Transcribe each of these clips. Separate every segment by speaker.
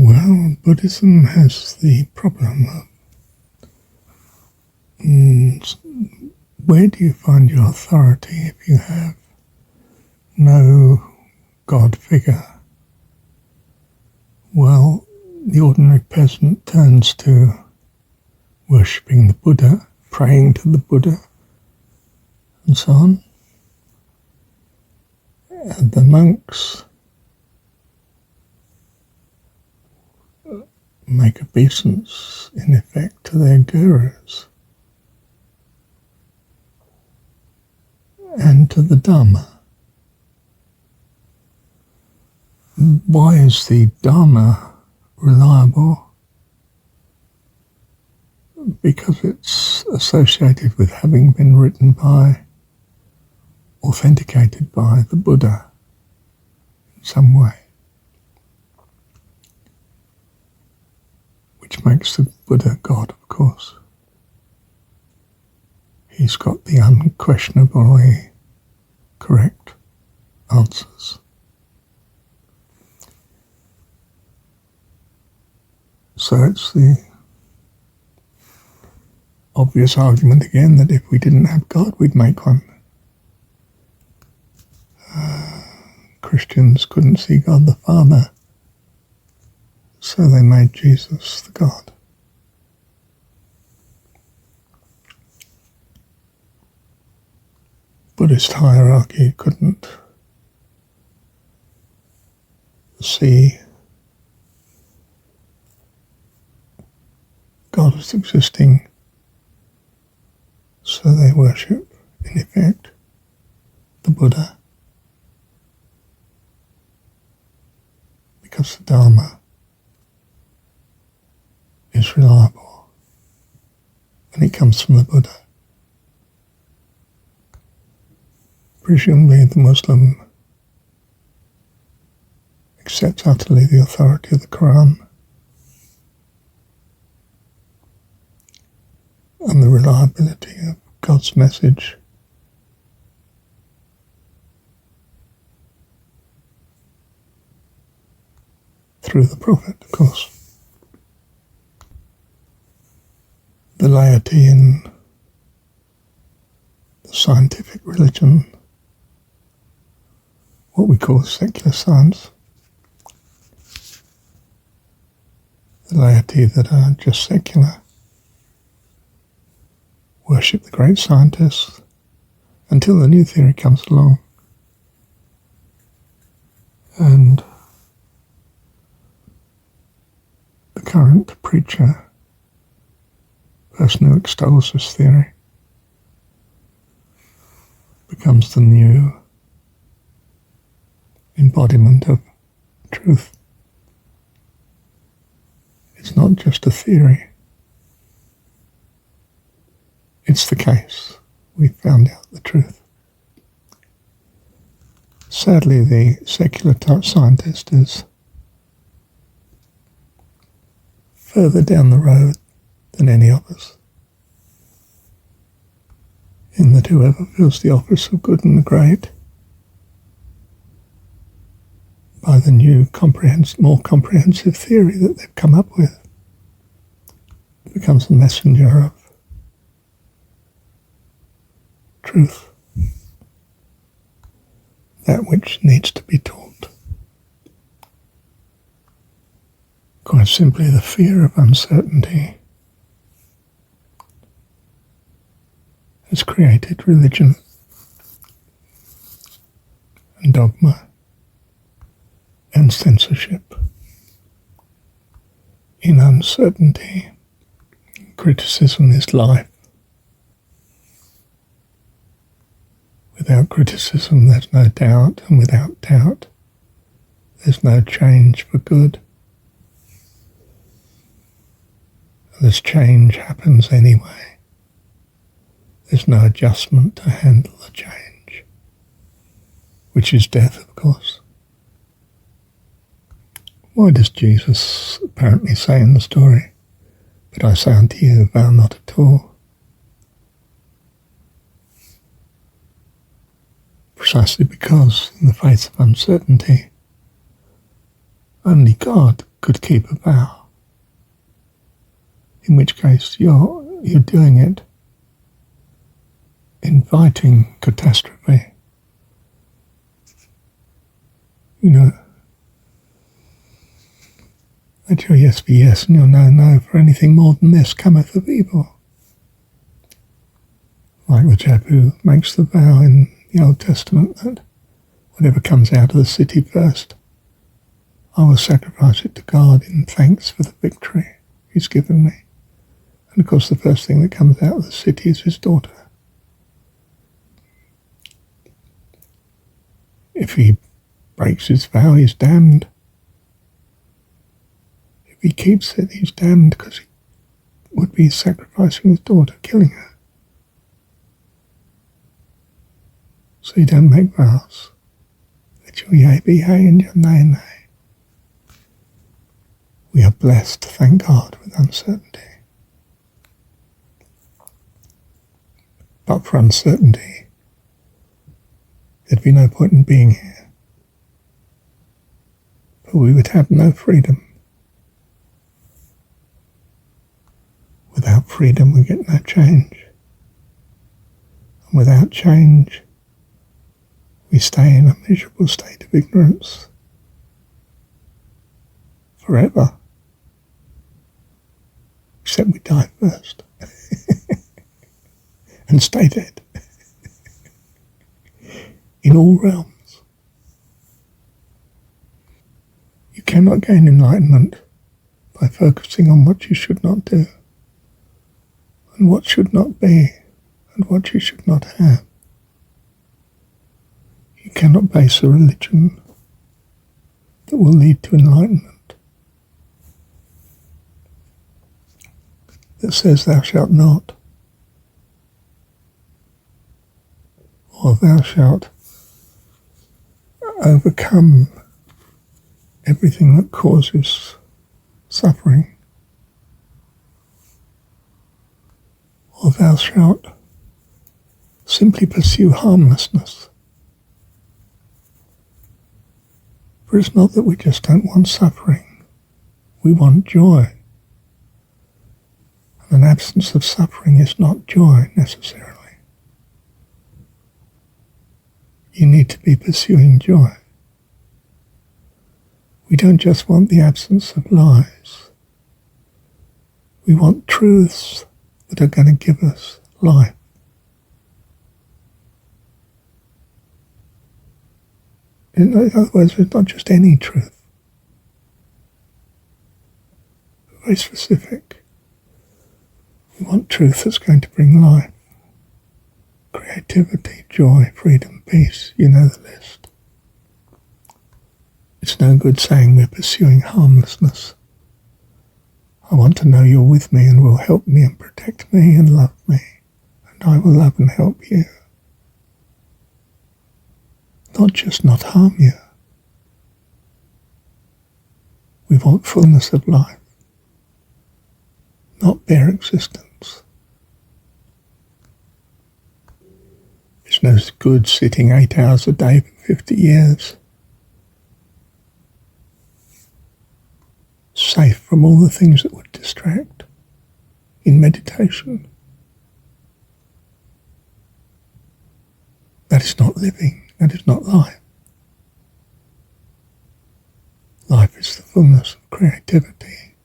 Speaker 1: Well, Buddhism has the problem of where do you find your authority if you have no God figure? Well, the ordinary peasant turns to worshipping the Buddha, praying to the Buddha, and so on. And the monks make obeisance, in effect, to their gurus and to the Dharma. Why is the Dharma reliable? Because it's associated with having been written by, authenticated by the Buddha in some way, which makes the Buddha God, of course. He's got the unquestionably correct answers. So it's the obvious argument again that if we didn't have God, we'd make one. Christians couldn't see God the Father, so they made Jesus the God. Buddhist hierarchy couldn't see God as existing, so they worship, in effect, the Buddha, because the Dharma is reliable and it comes from the Buddha. Presumably the Muslim accepts utterly the authority of the Quran and the reliability of God's message. Through the Prophet, of course. The laity in the scientific religion, what we call secular science, the laity that are just secular, worship the great scientists until the new theory comes along. And the current preacher, person who extols this theory, becomes the new embodiment of truth. It's not just a theory. It's the case. We found out the truth. Sadly, the secular type scientist is further down the road than any of us, in that whoever fills the office of good and great by the new more comprehensive theory that they've come up with becomes the messenger of truth, that which needs to be taught. Quite simply, the fear of uncertainty has created religion and dogma and censorship. In uncertainty, criticism is life. Without criticism, there's no doubt, and without doubt, there's no change for good. This change happens anyway. There's no adjustment to handle the change, which is death, of course. Why does Jesus apparently say in the story, "But I say unto you, vow not at all"? Precisely because, in the face of uncertainty, only God could keep a vow, in which case you're doing it inviting catastrophe. Let your yes be yes and your no no, for anything more than this cometh of evil. Like the chap who makes the vow in the Old Testament that whatever comes out of the city first, I will sacrifice it to God in thanks for the victory he's given me. And of course the first thing that comes out of the city is his daughter. If he breaks his vow, he's damned. If he keeps it, he's damned because he would be sacrificing his daughter, killing her. So you don't make vows. Let your yea be yea and your nay nay. We are blessed, thank God, with uncertainty. But for uncertainty, there'd be no point in being here. For we would have no freedom. Without freedom, we get no change. And without change, we stay in a miserable state of ignorance forever. Except we die first and stay dead in all realms. You cannot gain enlightenment by focusing on what you should not do and what should not be and what you should not have. You cannot base a religion that will lead to enlightenment, that says thou shalt not, or thou shalt overcome everything that causes suffering, or thou shalt simply pursue harmlessness. For it's not that we just don't want suffering, we want joy. And an absence of suffering is not joy necessarily. You need to be pursuing joy. We don't just want the absence of lies. We want truths that are going to give us life. In other words, it's not just any truth. Very specific. We want truth that's going to bring life. Creativity, joy, freedom, peace, you know the list. It's no good saying we're pursuing harmlessness. I want to know you're with me and will help me and protect me and love me, and I will love and help you. Not just not harm you. We want fullness of life, not bare existence. It's no good sitting 8 hours a day for 50 years, safe from all the things that would distract in meditation. That is not living. That is not life. Life is the fullness of creativity,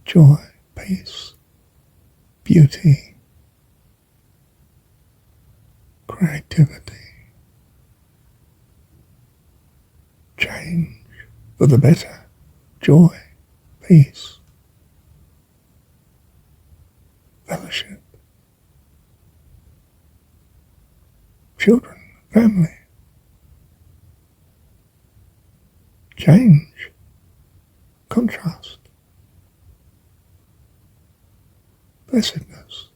Speaker 1: joy, peace, beauty, creativity, change for the better, joy, peace, fellowship, children, family. Change, contrast, blessedness,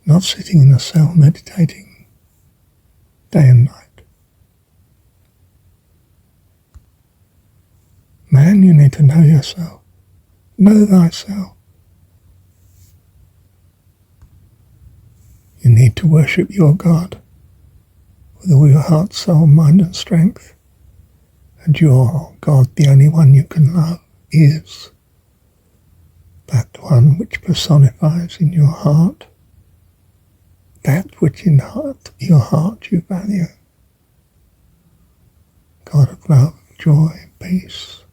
Speaker 1: not sitting in a cell meditating day and night. Man, you need to know yourself, know thyself. You need to worship your God with all your heart, soul, mind and strength, And your God, the only one you can love, is that one which personifies in your heart that which in your heart you value. God of love, joy, peace,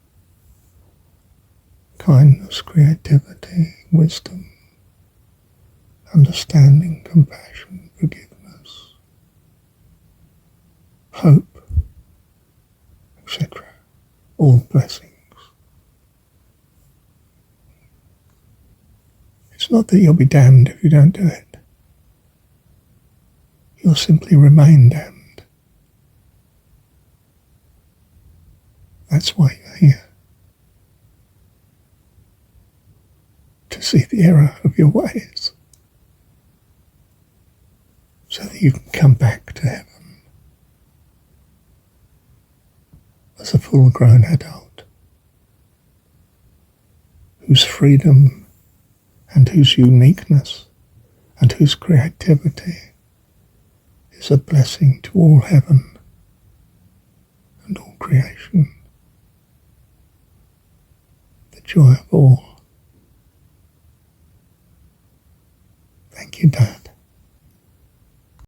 Speaker 1: kindness, creativity, wisdom, understanding, compassion, forgiveness, hope, etc. All blessings. It's not that you'll be damned if you don't do it. You'll simply remain damned. That's why you're here. To see the error of your ways. So that you can come back to heaven as a full-grown adult whose freedom and whose uniqueness and whose creativity is a blessing to all heaven and all creation, the joy of all.